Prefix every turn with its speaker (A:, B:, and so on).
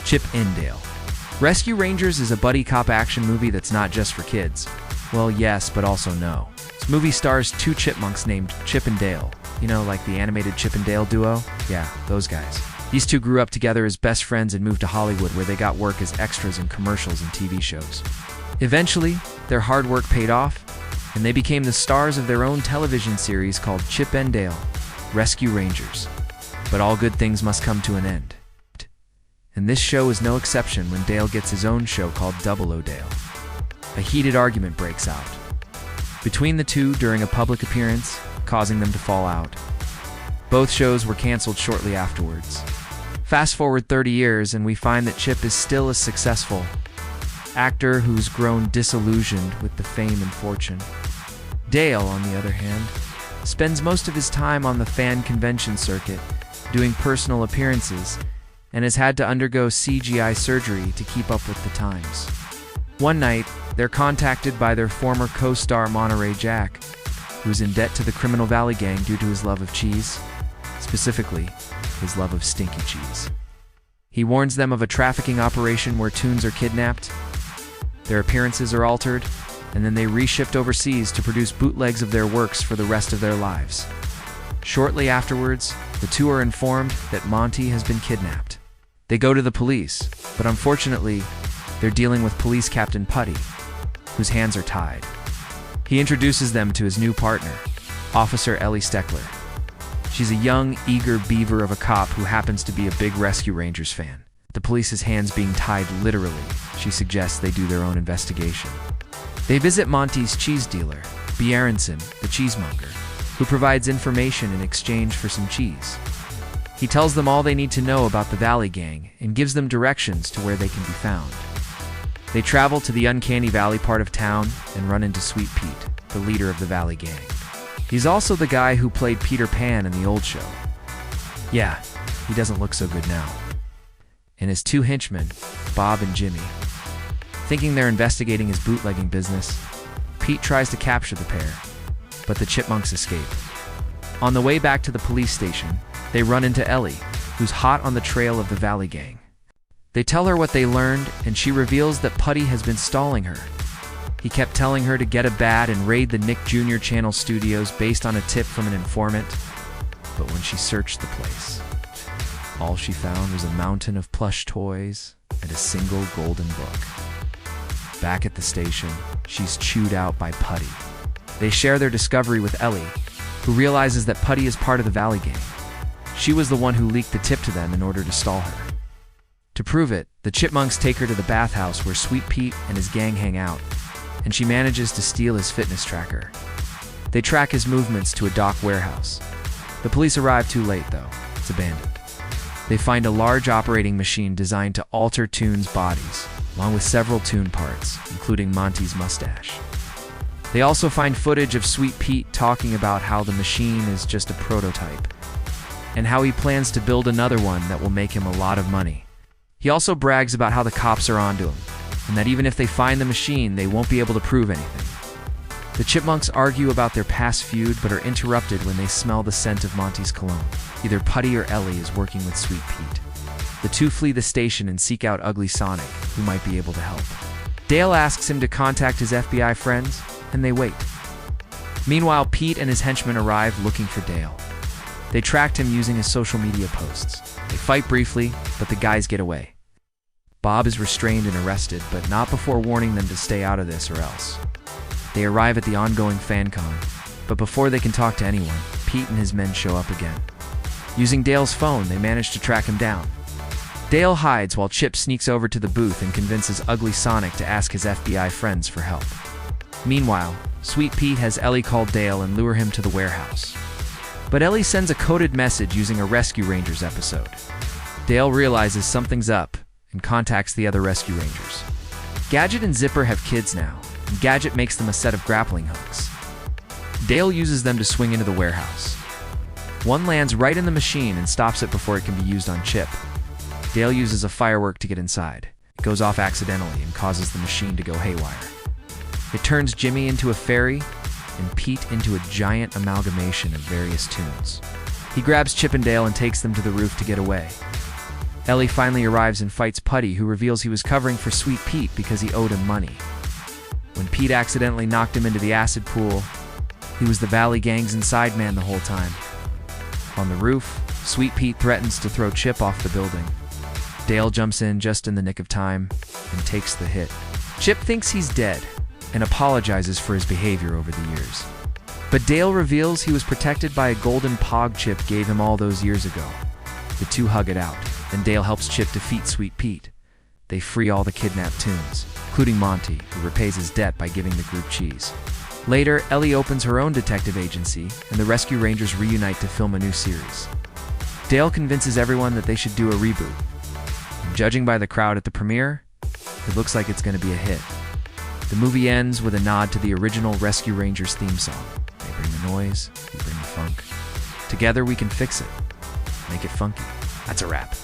A: Chip and Dale. Rescue Rangers is a buddy cop action movie that's not just for kids. Well, yes, but also no. This movie stars two chipmunks named Chip and Dale. You know, like the animated Chip and Dale duo? Yeah, those guys. These two grew up together as best friends and moved to Hollywood, where they got work as extras in commercials and TV shows. Eventually, their hard work paid off, and they became the stars of their own television series called Chip and Dale, Rescue Rangers. But all good things must come to an end. And this show is no exception when Dale gets his own show called Double O Dale. A heated argument breaks out between the two during a public appearance, causing them to fall out. Both shows were canceled shortly afterwards. Fast forward 30 years and we find that Chip is still a successful actor who's grown disillusioned with the fame and fortune. Dale, on the other hand, spends most of his time on the fan convention circuit, doing personal appearances, and has had to undergo CGI surgery to keep up with the times. One night, they're contacted by their former co-star Monterey Jack, who's in debt to the Criminal Valley Gang due to his love of cheese, specifically, his love of stinky cheese. He warns them of a trafficking operation where toons are kidnapped, their appearances are altered, and then they reshipped overseas to produce bootlegs of their works for the rest of their lives. Shortly afterwards, the two are informed that Monty has been kidnapped. They go to the police, but unfortunately, they're dealing with Police Captain Putty, whose hands are tied. He introduces them to his new partner, Officer Ellie Steckler. She's a young, eager beaver of a cop who happens to be a big Rescue Rangers fan. The police's hands being tied literally, she suggests they do their own investigation. They visit Monty's cheese dealer, Bearenson, the cheesemonger, who provides information in exchange for some cheese. He tells them all they need to know about the Valley Gang and gives them directions to where they can be found. They travel to the Uncanny Valley part of town and run into Sweet Pete, the leader of the Valley Gang. He's also the guy who played Peter Pan in the old show. Yeah, he doesn't look so good now. And his two henchmen, Bob and Jimmy. Thinking they're investigating his bootlegging business, Pete tries to capture the pair, but the chipmunks escape. On the way back to the police station, they run into Ellie, who's hot on the trail of the Valley Gang. They tell her what they learned, and she reveals that Putty has been stalling her. He kept telling her to get a bat and raid the Nick Jr. Channel studios based on a tip from an informant, but when she searched the place, all she found was a mountain of plush toys and a single golden book. Back at the station, she's chewed out by Putty. They share their discovery with Ellie, who realizes that Putty is part of the Valley Gang. She was the one who leaked the tip to them in order to stall her. To prove it, the chipmunks take her to the bathhouse where Sweet Pete and his gang hang out, and she manages to steal his fitness tracker. They track his movements to a dock warehouse. The police arrive too late, though. It's abandoned. They find a large operating machine designed to alter toons' bodies, along with several toon parts, including Monty's mustache. They also find footage of Sweet Pete talking about how the machine is just a prototype, and how he plans to build another one that will make him a lot of money. He also brags about how the cops are onto him, and that even if they find the machine, they won't be able to prove anything. The chipmunks argue about their past feud, but are interrupted when they smell the scent of Monty's cologne. Either Putty or Ellie is working with Sweet Pete. The two flee the station and seek out Ugly Sonic, who might be able to help. Dale asks him to contact his FBI friends, and they wait. Meanwhile, Pete and his henchmen arrive looking for Dale. They tracked him using his social media posts. They fight briefly, but the guys get away. Bob is restrained and arrested, but not before warning them to stay out of this or else. They arrive at the ongoing FanCon, but before they can talk to anyone, Pete and his men show up again. Using Dale's phone, they manage to track him down. Dale hides while Chip sneaks over to the booth and convinces Ugly Sonic to ask his FBI friends for help. Meanwhile, Sweet Pete has Ellie call Dale and lure him to the warehouse. But Ellie sends a coded message using a Rescue Rangers episode. Dale realizes something's up and contacts the other Rescue Rangers. Gadget and Zipper have kids now, and Gadget makes them a set of grappling hooks. Dale uses them to swing into the warehouse. One lands right in the machine and stops it before it can be used on Chip. Dale uses a firework to get inside. It goes off accidentally and causes the machine to go haywire. It turns Jimmy into a fairy and Pete into a giant amalgamation of various toons. He grabs Chip and Dale and takes them to the roof to get away. Ellie finally arrives and fights Putty, who reveals he was covering for Sweet Pete because he owed him money. When Pete accidentally knocked him into the acid pool, he was the Valley Gang's inside man the whole time. On the roof, Sweet Pete threatens to throw Chip off the building. Dale jumps in just in the nick of time and takes the hit. Chip thinks he's dead and apologizes for his behavior over the years. But Dale reveals he was protected by a golden pog Chip gave him all those years ago. The two hug it out, and Dale helps Chip defeat Sweet Pete. They free all the kidnapped Toons, including Monty, who repays his debt by giving the group cheese. Later, Ellie opens her own detective agency, and the Rescue Rangers reunite to film a new series. Dale convinces everyone that they should do a reboot. And judging by the crowd at the premiere, it looks like it's going to be a hit. The movie ends with a nod to the original Rescue Rangers theme song. They bring the noise, we bring the funk. Together we can fix it. Make it funky. That's a wrap.